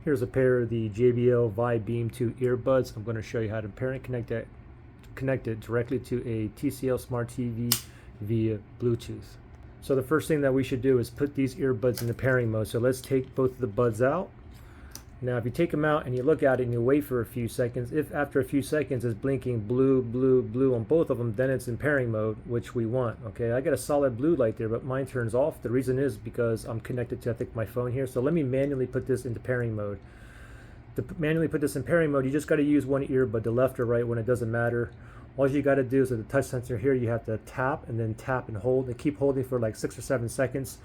Here's a pair of the JBL Vibe Beam 2 earbuds. I'm going to show you how to pair and connect it directly to a TCL Smart TV via Bluetooth. So the first thing that we should do is put these earbuds in the pairing mode. So let's take both of the buds out. Now if you take them out and you look at it and you wait for a few seconds, if after a few seconds it's blinking blue, blue, blue on both of them, then it's in pairing mode, which we want. Okay, I got a solid blue light there, but mine turns off. The reason is because I'm connected to, I think, my phone here. So let me manually put this into pairing mode. To manually put this in pairing mode, you just got to use one earbud, the left or right, when it doesn't matter. All you got to do is with the touch sensor here, you have to tap and then tap and hold, and keep holding for like 6 or 7 seconds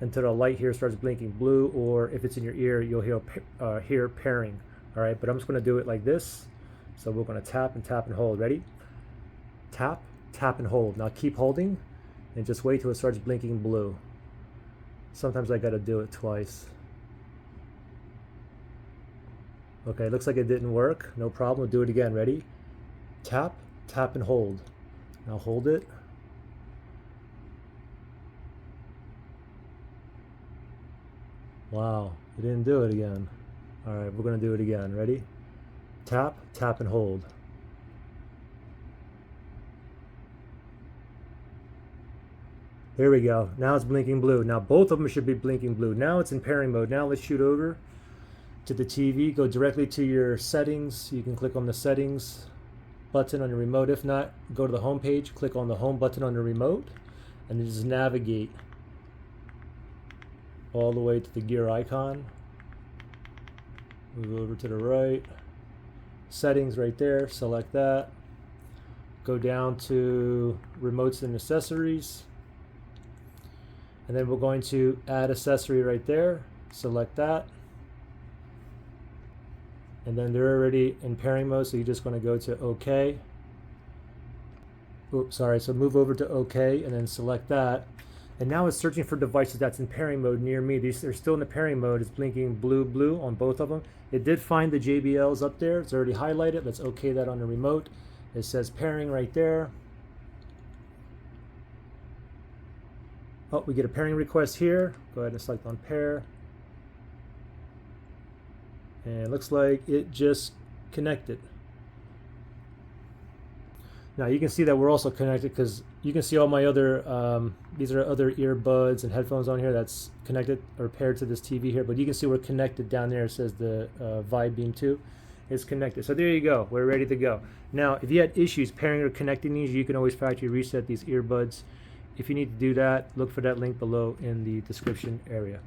until the light here starts blinking blue, or if it's in your ear, you'll hear pairing. All right, but I'm just going to do it like this. So we're going to tap and hold. Ready? Tap, tap and hold. Now keep holding and just wait till it starts blinking blue. Sometimes I got to do it twice. Okay, looks like it didn't work. No problem. We'll do it again. Ready? Tap, tap and hold. Now hold it. Wow, it didn't do it again. All right, we're going to do it again. Ready? Tap, tap and hold. There we go. Now it's blinking blue. Now both of them should be blinking blue. Now it's in pairing mode. Now let's shoot over to the TV. Go directly to your settings. You can click on the settings button on your remote. If not, go to the home page, click on the home button on the remote, and then just navigate all the way to the gear icon. Move over to the right. Settings right there, select that. Go down to remotes and accessories. And then we're going to add accessory right there. Select that. And then they're already in pairing mode, so you're just going to go to OK. Oops, sorry. So move over to OK and then select that. And now it's searching for devices that's in pairing mode near me. They're still in the pairing mode. It's blinking blue, blue on both of them. It did find the JBLs up there. It's already highlighted. Let's OK that on the remote. It says pairing right there. Oh, we get a pairing request here. Go ahead and select on pair. And it looks like it just connected. Now you can see that we're also connected because you can see all my other, these are other earbuds and headphones on here that's connected or paired to this TV here, but you can see we're connected down there. It says the Vibe Beam 2 is connected. So there you go, we're ready to go. Now, if you had issues pairing or connecting these, you can always factory reset these earbuds. If you need to do that, look for that link below in the description area.